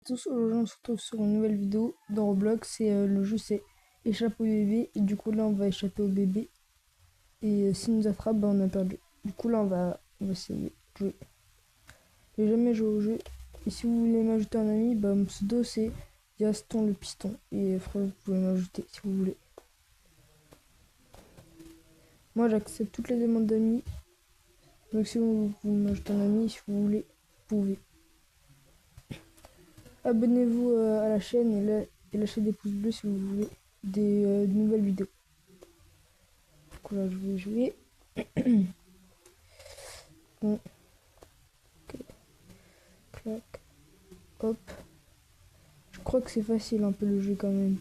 tous, aujourd'hui on se retrouve sur une nouvelle vidéo dans Roblox et le jeu c'est échappe au bébé et du coup là on va échapper au bébé et s'il nous attrape bah, on a perdu. Du coup là on va essayer de jouer. J'ai jamais joué au jeu et si vous voulez m'ajouter un ami bah mon pseudo c'est Gaston le piston et frère vous pouvez m'ajouter si vous voulez. Moi j'accepte toutes les demandes d'amis donc si vous m'ajoutez un ami si vous voulez vous pouvez. Abonnez-vous à la chaîne et lâchez des pouces bleus si vous voulez des nouvelles vidéos. Du coup là je vais jouer. Bon. Okay. Clac. Hop. Je crois que c'est facile un peu le jeu quand même.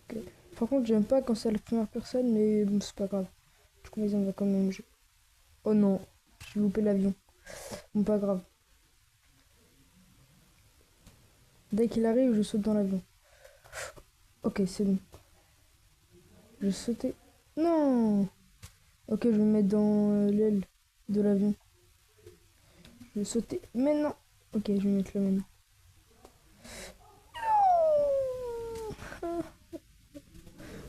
Okay. Par contre j'aime pas quand c'est la première personne mais bon c'est pas grave. Du coup on va quand même jouer. Oh non, j'ai loupé l'avion. Bon pas grave. Dès qu'il arrive je saute dans l'avion. Ok c'est bon. Je sautais. Non. Ok je vais me mettre dans l'aile de l'avion. Je vais sauter. Mais non. Ok, je vais mettre là maintenant. Non.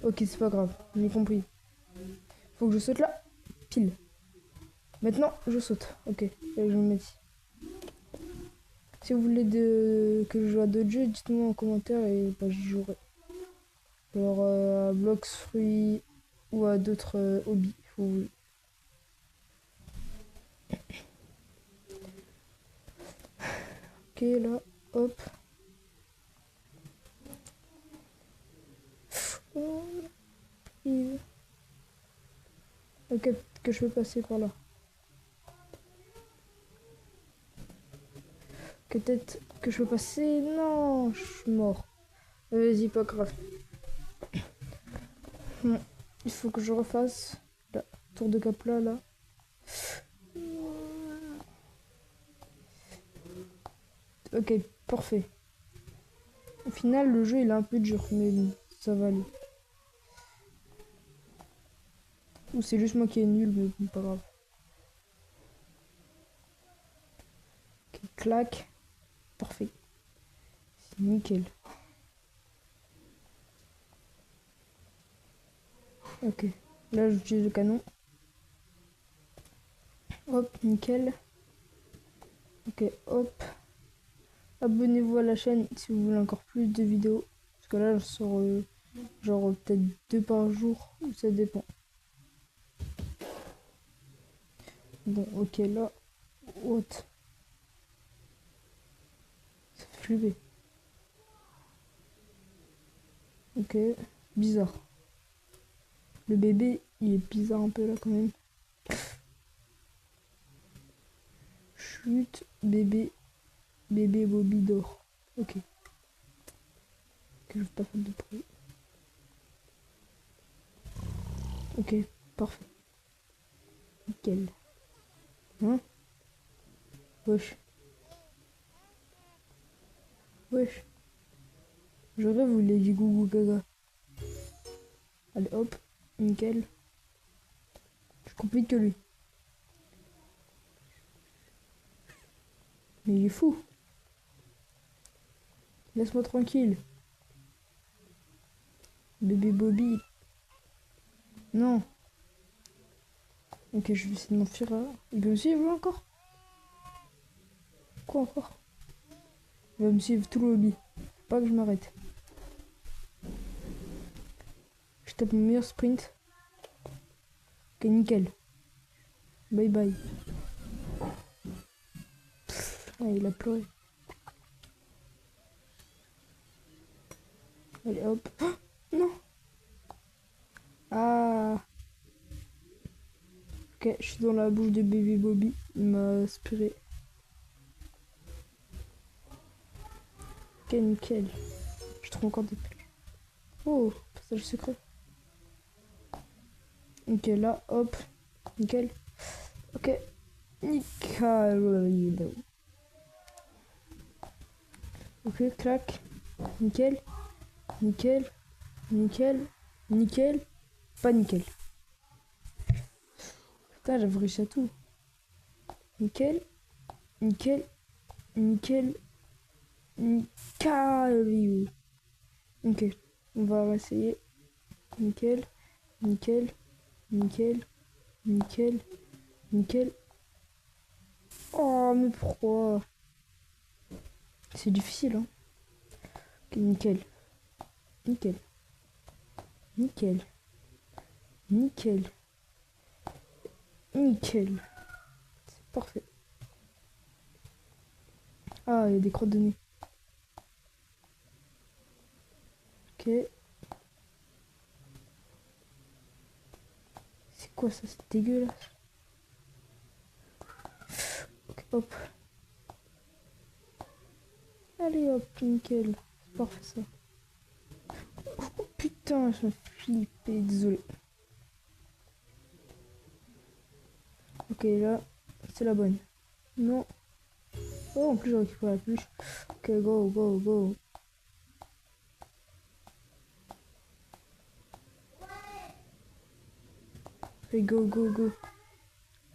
Ok, c'est pas grave. J'ai compris. Faut que je saute là. Pile. Maintenant, je saute. Ok, là, je vais me mettre ici. Si vous voulez que je joue à d'autres jeux, dites-moi en commentaire et bah, j'y jouerai. Genre à Blox Fruits ou à d'autres hobbies. Ok, là, hop. Ok, peut-être que je peux passer par là. Peut-être que je peux passer. Non, je suis mort. Vas-y, pas grave. Bon, il faut que je refasse la tour de Capla là. Ok, parfait. Au final, le jeu il est un peu dur, mais bon, ça va aller. Ou c'est juste moi qui est nul, mais bon, pas grave. Ok, clac. Parfait. C'est nickel. Ok. Là, j'utilise le canon. Hop, nickel. Ok, hop. Abonnez-vous à la chaîne si vous voulez encore plus de vidéos. Parce que là, je sors genre peut-être 2 par jour. Ça dépend. Bon, ok, là. What? Ça fait flipper. Ok, bizarre. Le bébé, il est bizarre un peu là quand même. Chute, bébé, bébé Bobby dort. Ok. Que je veux pas faire de bruit. Ok, parfait. Nickel. Hein? Wesh. Wesh. Je rêve où il a dit gougou gaga. Allez hop, nickel. Je suis plus vite que lui. Mais il est fou. Laisse-moi tranquille. Bébé Bobby. Non. Ok, je vais essayer de m'enfuir là. Il va me suivre encore? Quoi encore? Il va me suivre tout le lobby. Faut pas que je m'arrête. Je tape mon meilleur sprint. Ok, nickel. Bye bye. Ah, il a pleuré. Allez hop. Oh, non. Ah. Ok, je suis dans la bouche de bébé Bobby. Il m'a aspiré. Ok, nickel. Je trouve encore des pièges. Oh, passage secret. Ok, là, hop. Nickel. Ok. Nickel. Ok, clac. Nickel. Nickel. Nickel. Nickel. Pas nickel. Putain, j'avais réussi à tout. Nickel. Nickel. Nickel. Nickel. Ok. On va essayer. Nickel. Nickel. Nickel. Nickel. Nickel. Oh, mais pourquoi? C'est difficile, hein. Ok, nickel. Nickel. Nickel. Nickel. Nickel. C'est parfait. Ah, il y a des crottes de nez. Ok. C'est quoi ça? C'est dégueulasse. Ok, hop. Allez hop, nickel. C'est parfait ça. Oh putain, je me suis flippé, désolé. Ok, là, c'est la bonne. Non. Oh, en plus, j'ai récupéré la pluche. Ok, go, go, go. Et go, go, go.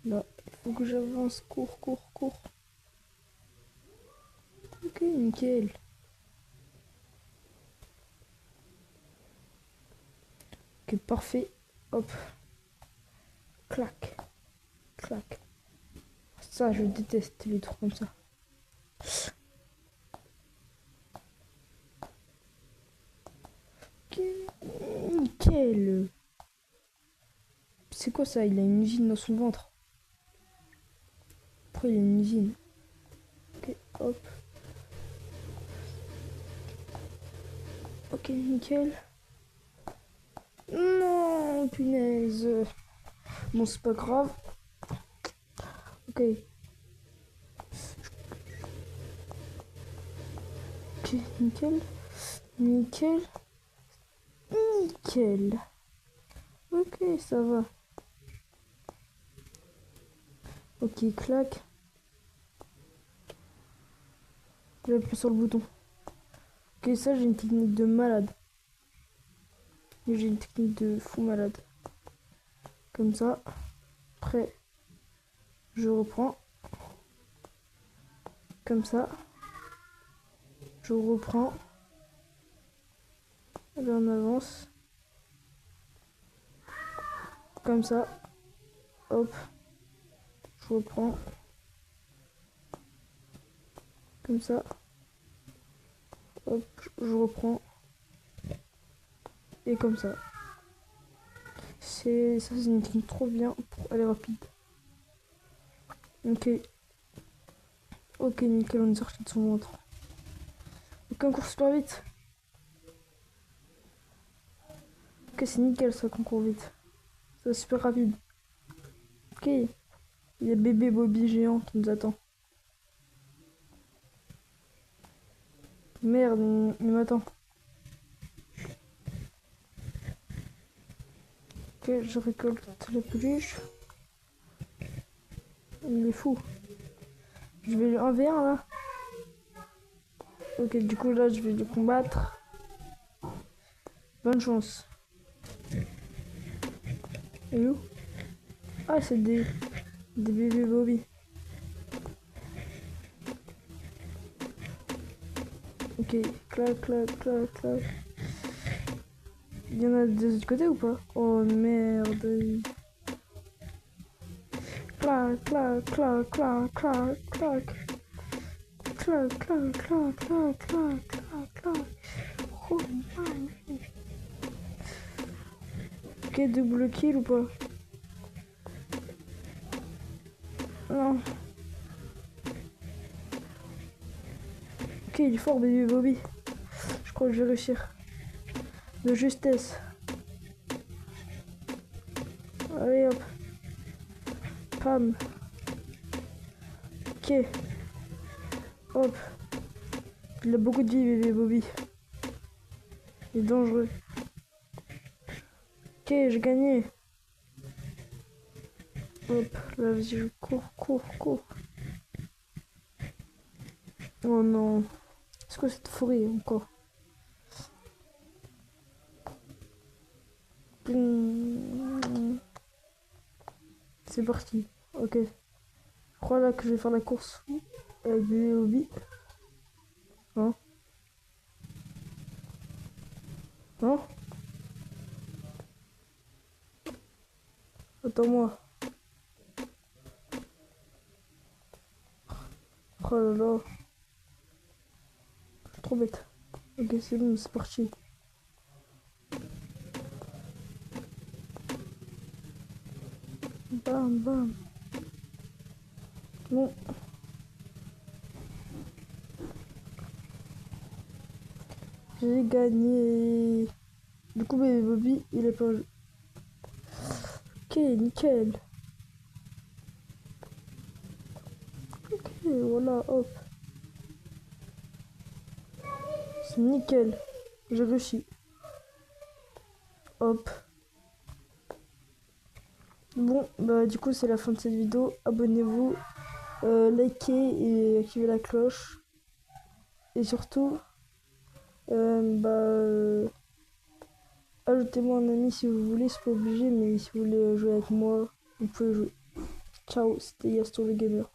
Là, il faut que j'avance. Cours, cours, cours. Ok, nickel. Ok, parfait. Hop. Clac. Clac. Ça, je déteste les trucs comme ça. Ok, nickel. C'est quoi ça? Il a une usine dans son ventre. Pourquoi il a une usine? Ok, hop. Ok, nickel. Non, punaise. Bon, c'est pas grave. Ok. Ok, nickel. Nickel. Nickel. Ok, ça va. Ok, clac. J'appuie sur le bouton. Ok, ça, j'ai une technique de malade. J'ai une technique de fou malade. Comme ça. Après, je reprends. Comme ça. Je reprends. Là, on avance. Comme ça. Hop. Je reprends. Comme ça. Hop, je reprends. Et comme ça. Ça, c'est une technique trop bien pour aller rapide. Ok. Ok, nickel, on est sorti de son ventre. Ok, on court super vite. Ok, c'est nickel ça qu'on court vite. C'est super rapide. Ok. Il y a bébé Bobby géant qui nous attend. Merde, il m'attend. Ok, je récolte la peluche. Il est fou. Je vais le 1v1 là. Ok, du coup là je vais le combattre. Bonne chance. Et où? Ah, c'est des bébés Bobby. Ok, clac, clac, clac, clac. Il y en a de l'autre côté ou pas? Oh merde. Clac, clac, clac, clac, clac, clac. Clac, clac, clac, clac, clac, clac, clac. Oh my. Ok, double kill ou pas? Non. Ok, il est fort, bébé Bobby. Je crois que je vais réussir. De justesse. Allez hop. Pam. Ok. Hop. Il a beaucoup de vie, bébé Bobby. Il est dangereux. Ok, j'ai gagné. Hop, là, vas-y, je cours, cours, cours. Oh non. C'est quoi cette forêt encore? C'est parti. Ok. Je crois là que je vais faire la course. avec bébé Bobby. Hein? Hein? Attends-moi. Oh là là. Je suis trop bête. Ok, c'est bon, c'est parti. Bam, bam. Bon. J'ai gagné. Du coup, bébé Bobby, il est pas... Ok, nickel. Ok, voilà, hop. C'est nickel. J'ai réussi. Hop. Bon, bah du coup, c'est la fin de cette vidéo. Abonnez-vous, likez et activez la cloche. Et surtout, ajoutez-moi un ami si vous voulez, c'est pas obligé, mais si vous voulez jouer avec moi, vous pouvez jouer. Ciao, c'était Gaston le Gamer.